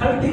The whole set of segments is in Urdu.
30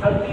30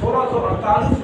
1648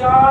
4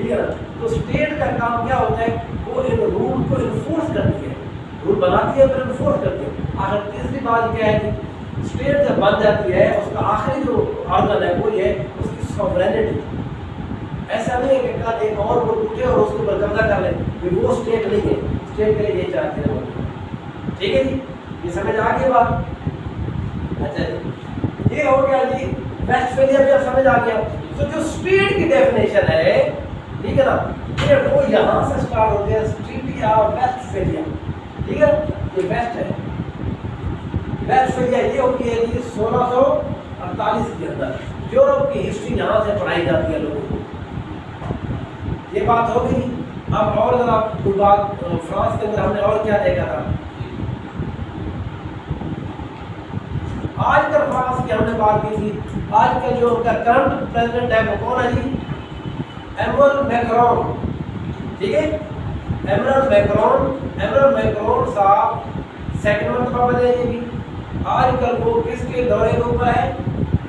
ٹھیک ہے نا. تو اسٹیٹ کا کام کیا ہوتا ہے, وہ ان رول کو انفورس کرتی ہے, رول بناتی ہے پھر انفورس کرتی ہے. آخر تیسری بات کیا ہے, اسٹیٹ جب بن جاتی ہے اس کا آخری جو آرگن ہے وہ یہ ہے اس کی سوورینٹی. ایسا نہیں ہے کہ کل ایک اور ملک اٹھے اور اس کے اوپر قبضہ کر لیں, کہ وہ اسٹیٹ نہیں ہے, اسٹیٹ کے لیے یہ چاہتے ہیں. ٹھیک ہے جی, یہ سمجھ آ گئی بات. اچھا جی, یہ ہو گیا جی ویسٹفیلیا بھی اب سمجھ آ گیا. تو جو اسٹیٹ کی ڈیفینیشن ہے, ٹھیک ہے نا, وہ یہاں سے اسٹارٹ ہوتے ہیں, ٹریٹی آف ویسٹفیلیا. ٹھیک ہے, یہ ویسٹ ہے. ویسٹفیلیا یہ ہوتی ہے جی 1648 کے اندر. یورپ کی ہسٹری یہاں سے پڑھائی جاتی ہے لوگوں کو. یہ بات ہو گئی. اب اور ذرا کوئی بات, فرانس کے اندر ہم نے اور کیا دیکھا تھا. آج کل فرانس کی ہم نے بات کی تھی. آج کل جو ان کا کرنٹ پریزیڈنٹ ہے وہ کون ہے جی, ایمنول میکرون. ٹھیک ہے, ایمنول میکرون صاحب سیکنڈ مرتبہ بنے گی. آج کل وہ کس کے دورے کے اوپر ہے,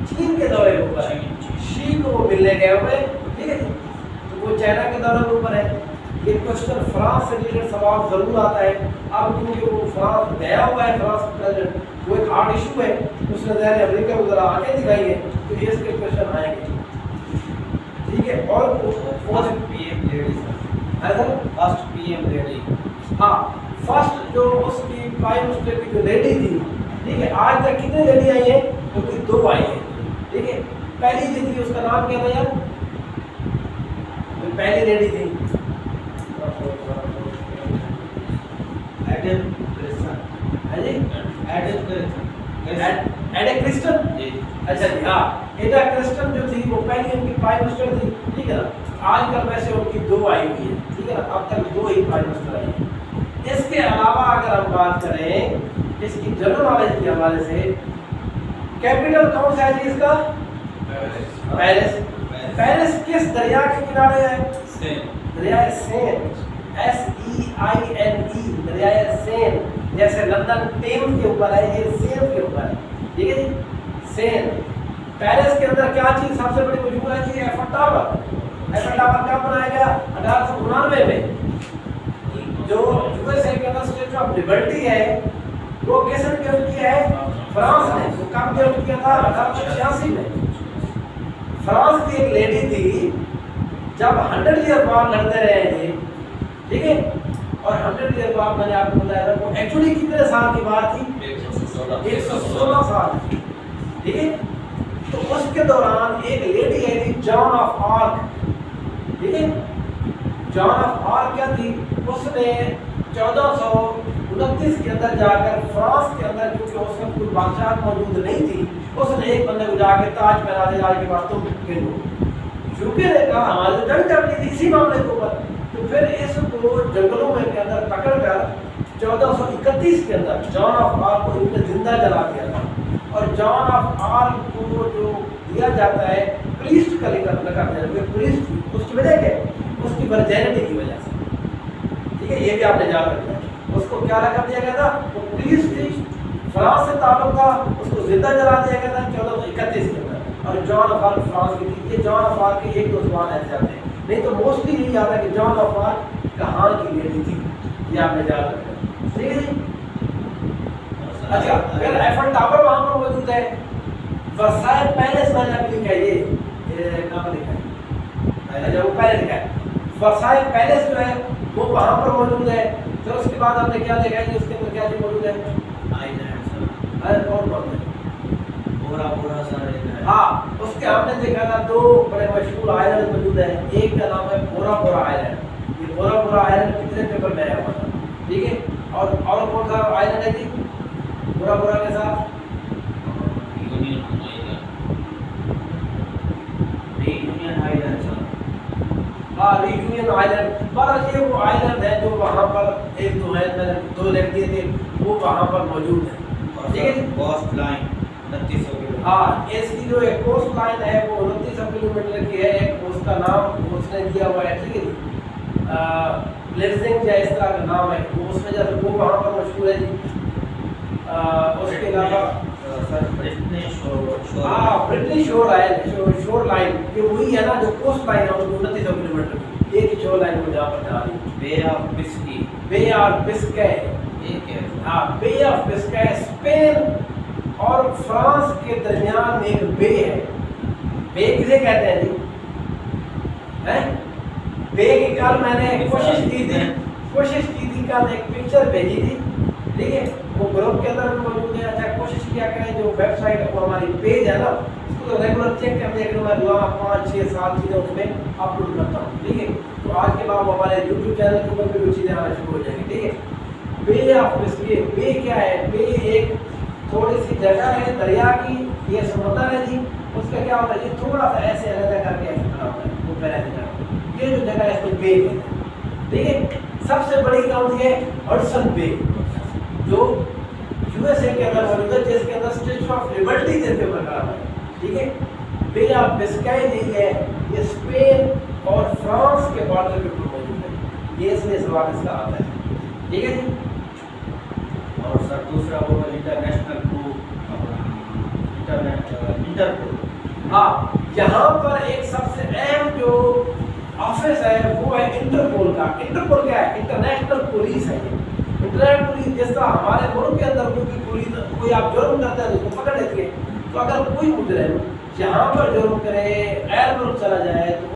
چین کے دورے کے اوپر ہے. شی کو وہ ملنے گئے ہوئے. ٹھیک ہے, تو وہ چائنا کے دورے کے اوپر ہے. یہ کوشچن فرانس سے ریلیٹڈ سوال ضرور آتا ہے. اب کیونکہ وہ فرانس گیا ہوا ہے, فرانس پریزیڈنٹ, وہ ایک ہارڈ ایشو ہے, اس نے ظاہر امریکہ کو ذرا آگے دکھائی ہے, تو یہ اس کے کوشچن آئیں گے. ٹھیک ہے, اور first P M lady, first P M lady, ہاں فرسٹ جو اس کی پرائم منسٹر کی جو لیڈی تھی. ٹھیک ہے, آج تک کتنے لیڈی آئی ہیں, ان کی 2 آئی ہیں. ٹھیک ہے, پہلی جو تھی اس کا نام کیا تھا یار, پہلی لیڈی تھی ایڈم کرسٹن. اچھا جی, ہاں ایڈا کرسٹن جو تھی وہ پہلی ان کی پرائم منسٹر تھی. ٹھیک ہے نا, آج کل ویسے ان کی 2 آئی ہوئی ہیں. ٹھیک ہے نا, اب تک 2 ہی پرائم منسٹر آئی ہیں. اس کے علاوہ اگر ہم بات کریں اس کی جنرل نالج کے حوالے سے, کیپٹل کون سا ہے جی اس کا, پیرس. پیرس کس دریا کے کنارے ہے, دریائے سین, SEINE, دریائے سین. جیسے لندن ٹیمز کے اوپر ہے, یہ سین کے اوپر ہے. ٹھیک ہے جی, سین. پیرس کے اندر کیا چیز سب سے بڑی موجود ہے جی, ایفل ٹاور. ایفل ٹاور کب بنایا گیا, 1899 میں. جو USA کے اندر اسٹیچو آف لبرٹی ہے وہ کس نے گفٹ کیا ہے, فرانس نے. وہ کب گفٹ کیا تھا, 1886 میں. فرانس کی ایک لیڈی تھی, جب 100 ایئر وار لڑتے رہے تھے. ٹھیک ہے, اور 100 ایئر وار میں نے آپ کو بتایا تھا وہ ایکچولی کتنے سال کی وار تھی, 116 سال کی. ٹھیک ہے, تو اس کے دوران ایک لیڈی ہے تھی, جان آف آرک. ٹھیک ہے, جان آف آرک کیا تھی, اس نے 1429 کے اندر جا کر فرانس کے اندر, کیونکہ اس وقت کوئی بادشاہ موجود نہیں تھی, اس نے ایک بندے کو جا کے تاج پہنا دیا, آج کے بعد تم کھیلو. یوکے نے کہا ہماری جنگ چل رہی تھی اسی معاملے کے اوپر, تو پھر اس کو جنگلوں میں کے اندر پکڑ کر 1431 کے اندر جان آف آرک کو انہوں نے زندہ جلا دیا تھا. اور جان آف آرک کو جو دیا جاتا ہے پریسٹ کا لقب دیا جاتا ہے, پریسٹ تھی. اس کی وجہ کیا ہے, اس کی ورجینٹی کی وجہ سے. ٹھیک ہے, یہ بھی آپ نے یاد رکھنا ہے. اس کو کیا لقب دیا گیا تھا, وہ پریسٹ تھی, فرانس سے تعلق تھا, اس کو زندہ جلا دیا گیا تھا 1431 کے اندر. اور جان آف آرک فرانس کی تھی. یہ جان آف آرک کے 1-2 سوال ایسے آتے ہیں, نہیں تو موسٹلی یہی آتا ہے کہ جان آف آرک کہاں کی لیڈی تھی, یہ آپ نے یاد رکھنا ہے. ٹھیک ہے جی. اچھا, اگر ایفل ٹاور وہاں پر موجود ہے, ورسائے پیلس میں نے ابھی لکھا ہے, یہ کہاں پر لکھا ہے, اچھا وہ پہلے لکھا ہے. ورسائے پیلس جو ہے وہ وہاں پر موجود ہے. پھر اس کے بعد ہم نے کیا دیکھا ہے, اس کے اندر کیا چیز موجود ہے, کون کون ہے, پورا سارے. ہاں, اس کے ہم نے دیکھا تھا 2 بڑے مشہور آئلینڈ موجود ہیں. ایک کا نام ہے بورا آئلینڈ. یہ بورا آئلینڈ کتنے پیپر میں آیا ہوا تھا. ٹھیک ہے, اور کون سا آئلینڈ ہے جی بورا کے ساتھ, ریونین آئلینڈ. بہرحال یہ وہ آئلینڈ ہے جو وہاں پر 1-2 ہیں, میں نے 2 لکھ دیے تھے, وہ وہاں پر موجود ہے. ٹھیک ہے, کوسٹ لائن 2900 کلو. ہاں, اس کی جو ایک کوسٹ لائن ہے وہ 2900 کلومیٹر کی ہے. ایک اس کا نام اس نے دیا ہوا ہے, ٹھیک ہے جی, بلیزنگ یا اس طرح کا نام ہے, وہ اس وجہ سے وہ وہاں پر مشہور ہے جی. اس کے علاوہ برٹش شور لائن, یہ وہی ہے نا جو کوسٹ لائن ہے 2900 کلومیٹر کی. ایک ہی 4 لائن مجھے آپ بتا رہی ہوں. بے آف بسکی. بے آف بسکے. ہاں بے آف بسکے اسپین اور فرانس کے درمیان میں ایک بے ہے. بے کسے کہتے ہیں جی؟ بے کی کل میں نے کوشش کی تھی کل ایک پکچر بھیجی تھی, ٹھیک ہے, وہ گروپ کے اندر بھی موجود ہے. اچھا کوشش کیا کریں جو ویب سائٹ وہ ہماری پیج ہے نا اس کو تو ریگولر چیک کرتے ہیں کہ میں دعا 5 6 7 چیزیں اس میں اپلوڈ کرتا ہوں, ٹھیک ہے. تو آج کے بعد ہمارے یوٹیوب چینل کے اوپر بھی وہ چیزیں آنا شروع ہو جائیں گی, ٹھیک ہے. بے آف بسکے, بے کیا ہے؟ بے ایک تھوڑی سی جگہ ہے دریا کی, یہ سمندر ہے جی. اس کا کیا ہوتا ہے یہ تھوڑا سا ایسے علیحدہ کر کے ایسے کھڑا ہوتا ہے, وہ پہلے سے کھڑا, یہ جو جگہ ہے اس کو بے کہتے ہیں, ٹھیک ہے. سب سے بڑی کون سی ہے؟ ہڈسن بے, جو یو ایس اے کے اندر موجود ہے, جس کے اندر اسٹیچو آف لبرٹی جس کے اوپر کھڑا ہے, ٹھیک ہے. بے آف بسکے نہیں ہے, یہ اسپین اور فرانس کے بارڈر کے اوپر موجود ہے. یہ اس لیے سوال اس کا آتا ہے, ٹھیک ہے جی. اور سر دوسرا وہ انٹرنیشنل انٹرپول. ہاں یہاں پر ایک سب سے اہم جو آفس ہے وہ ہے انٹرپول کا. انٹرپول کیا ہے؟ انٹرنیشنل پولیس ہے. انٹرنیشنل پولیس جس طرح ہمارے ملک کے اندر کوئی آپ جرم کرتے ہیں تو اس کو پکڑ لیتی ہے, تو اگر کوئی مجرم یہاں پر جرم کرے غیر ملک چلا جائے تو